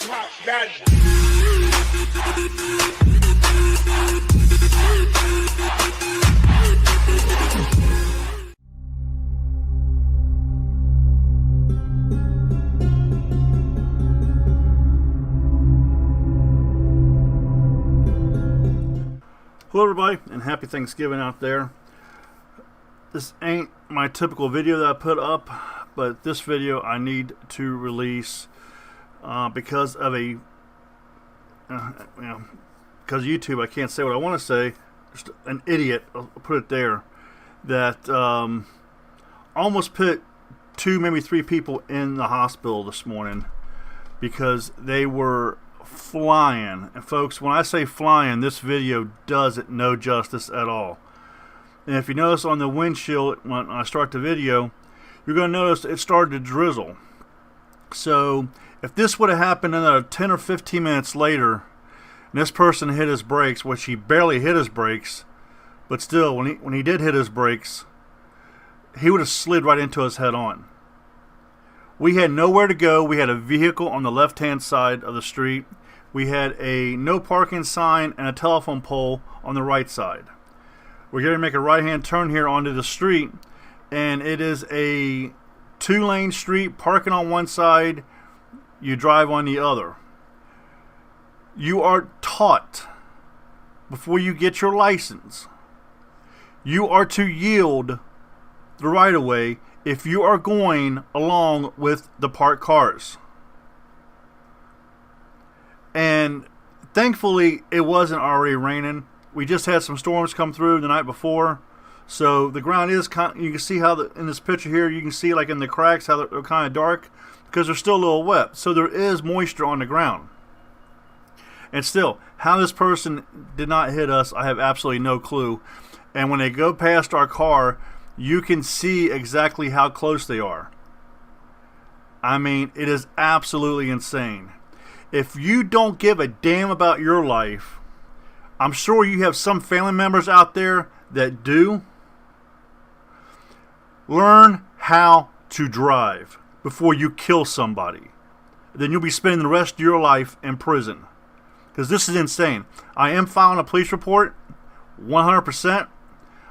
pop that. Hello everybody, and happy Thanksgiving out there. This ain't my typical video that I put up, but this video I need to release because of because of YouTube. I can't say what I want to say. Just an idiot, I'll put it there, that almost put 2, maybe 3 people in the hospital this morning because they were flying. And folks, when I say flying, this video does it no justice at all. And if you notice on the windshield when I start the video, you're going to notice it started to drizzle. So if this would have happened another 10 or 15 minutes later and this person hit his brakes, which he barely hit his brakes, but still when he did hit his brakes, he would have slid right into us head on. We had nowhere to go. We had a vehicle on the left-hand side of the street. We had a no parking sign and a telephone pole on the right side. We're going to make a right-hand turn here onto the street, and it is a 2-lane street, parking on one side, you drive on the other. You are taught before you get your license, you are to yield the right-of-way if you are going along with the parked cars. And thankfully it wasn't already raining. We just had some storms come through the night before, so the ground is kind of, you can see how in this picture here you can see like in the cracks how they're kind of dark because they're still a little wet, so there is moisture on the ground. And still, how this person did not hit us, I have absolutely no clue. And when they go past our car, you can see exactly how close they are. I mean, it is absolutely insane. If you don't give a damn about your life, I'm sure you have some family members out there that do. Learn how to drive before you kill somebody. Then you'll be spending the rest of your life in prison. Because this is insane. I am filing a police report, 100%.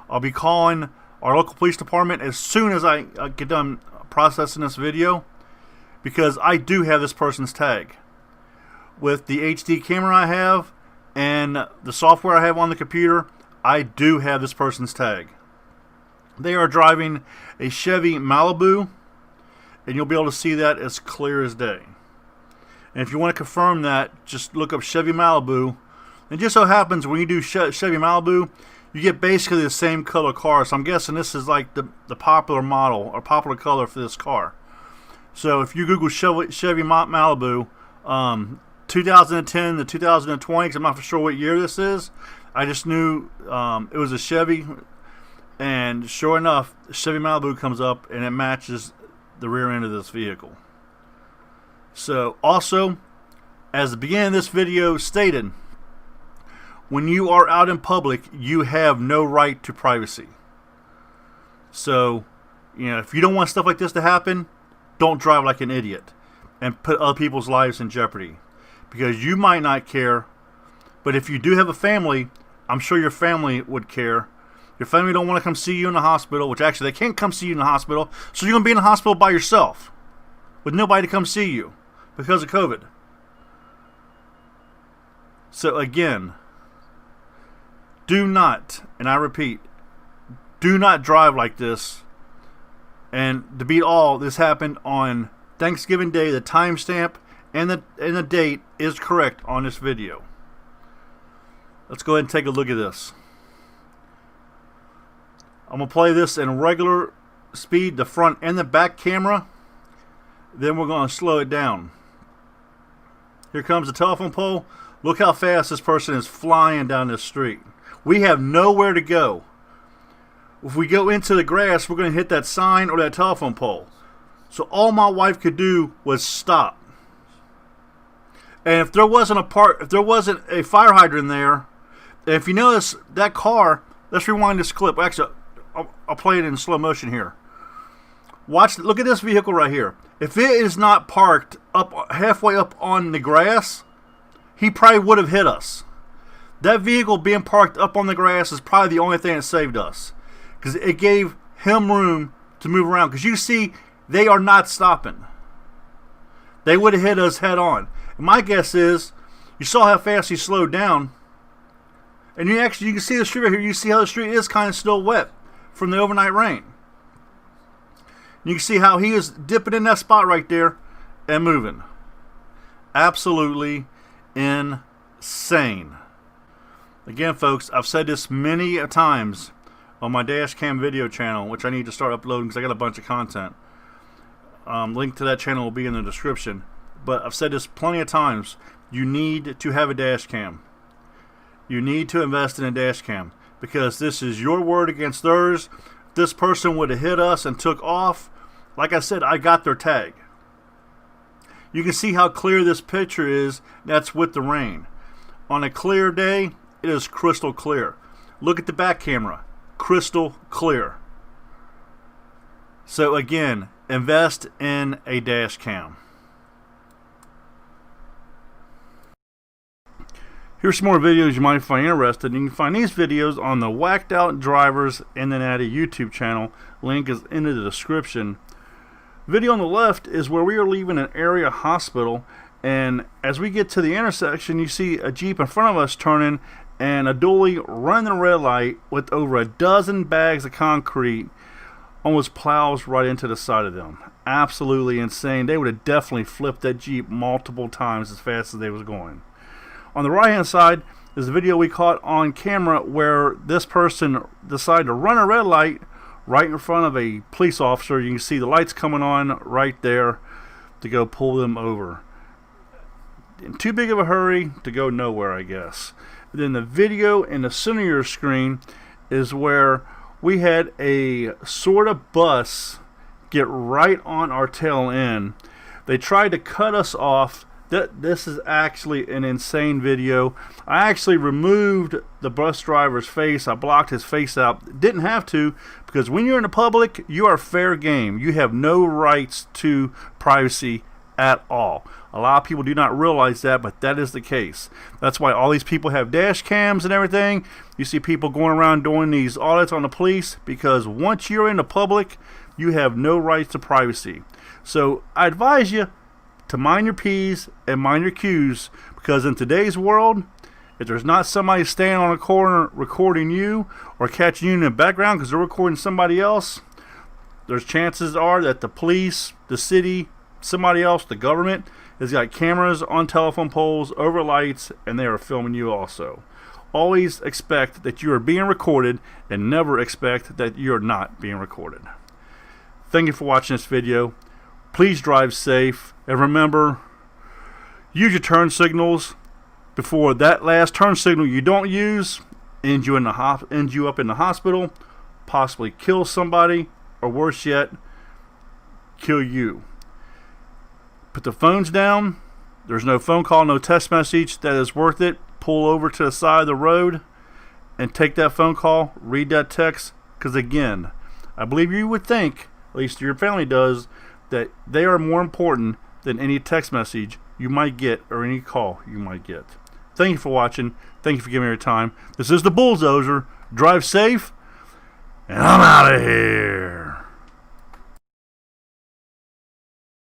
I'll be calling our local police department as soon as I get done processing this video, because I do have this person's tag. With the HD camera I have and the software I have on the computer, I do have this person's tag. They are driving a Chevy Malibu, and you'll be able to see that as clear as day. And if you want to confirm that, just look up Chevy Malibu. And just so happens when you do Chevy Malibu, you get basically the same color car. So I'm guessing this is like the popular model or popular color for this car. So if you Google Chevy Malibu, 2010 to 2020, because I'm not for sure what year this is. I just knew it was a Chevy, and sure enough, Chevy Malibu comes up and it matches the rear end of this vehicle. So also, as the beginning of this video stated, when you are out in public, you have no right to privacy. So, if you don't want stuff like this to happen, don't drive like an idiot and put other people's lives in jeopardy. Because you might not care, but if you do have a family, I'm sure your family would care. Your family don't want to come see you in the hospital, which actually they can't come see you in the hospital, so you're going to be in the hospital by yourself with nobody to come see you because of COVID. So again, do not, and I repeat, do not drive like this. And to beat all, this happened on Thanksgiving Day. The timestamp and the date is correct on this video. Let's go ahead and take a look at this. I'm going to play this in regular speed, the front and the back camera. Then we're going to slow it down. Here comes the telephone pole. Look how fast this person is flying down this street. We have nowhere to go. If we go into the grass, we're going to hit that sign or that telephone pole. So all my wife could do was stop. And if there wasn't a fire hydrant there, and if you notice that car, let's rewind this clip. Actually, I'll play it in slow motion here. Watch. Look at this vehicle right here. If it is not parked up halfway up on the grass, he probably would have hit us. That vehicle being parked up on the grass is probably the only thing that saved us, because it gave him room to move around. Because you see, they are not stopping. They would have hit us head on. And my guess is, you saw how fast he slowed down, and you can see the street right here. You see how the street is kind of still wet from the overnight rain. You can see how he is dipping in that spot right there and moving. Absolutely insane. Again, folks, I've said this many times on my DashCam video channel, which I need to start uploading because I got a bunch of content. Link to that channel will be in the description. But I've said this plenty of times. You need to have a DashCam. You need to invest in a DashCam, because this is your word against theirs. If this person would have hit us and took off, like I said, I got their tag. You can see how clear this picture is. That's with the rain. On a clear day, it is crystal clear. Look at the back camera. Crystal clear. So again, invest in a DashCam. Here's some more videos you might find interesting. You can find these videos on the Whacked Out Drivers and the Nati YouTube channel. Link is in the description. Video on the left is where we are leaving an area hospital, and as we get to the intersection, you see a Jeep in front of us turning, and a dually running a red light with over a dozen bags of concrete almost plows right into the side of them. Absolutely insane. They would have definitely flipped that Jeep multiple times as fast as they was going. On the right hand side is a video we caught on camera where this person decided to run a red light right in front of a police officer. You can see the lights coming on right there to go pull them over. In too big of a hurry to go nowhere, I guess. And then the video in the center of your screen is where we had a sort of bus get right on our tail end. They tried to cut us off. This is actually an insane video. I actually removed the bus driver's face. I blocked his face out. Didn't have to, because when you're in the public, you are fair game. You have no rights to privacy at all. A lot of people do not realize that, but that is the case. That's why all these people have dash cams and everything. You see people going around doing these audits on the police, because once you're in the public, you have no rights to privacy. So I advise you to mind your P's and mind your Q's, because in today's world, if there's not somebody standing on a corner recording you or catching you in the background because they're recording somebody else, there's chances are that the police, the city, somebody else, the government, has got cameras on telephone poles, over lights, and they are filming you also. Always expect that you are being recorded, and never expect that you're not being recorded. Thank you for watching this video. Please drive safe, and remember, use your turn signals before that last turn signal you don't use ends you up in the hospital, possibly kill somebody, or worse yet, kill you. Put the phones down. There's no phone call, no text message that is worth it. Pull over to the side of the road and take that phone call, read that text, because again, I believe you would think, at least your family does, that they are more important than any text message you might get or any call you might get. Thank you for watching. Thank you for giving me your time. This is the Bulldozer. Drive safe, and I'm out of here.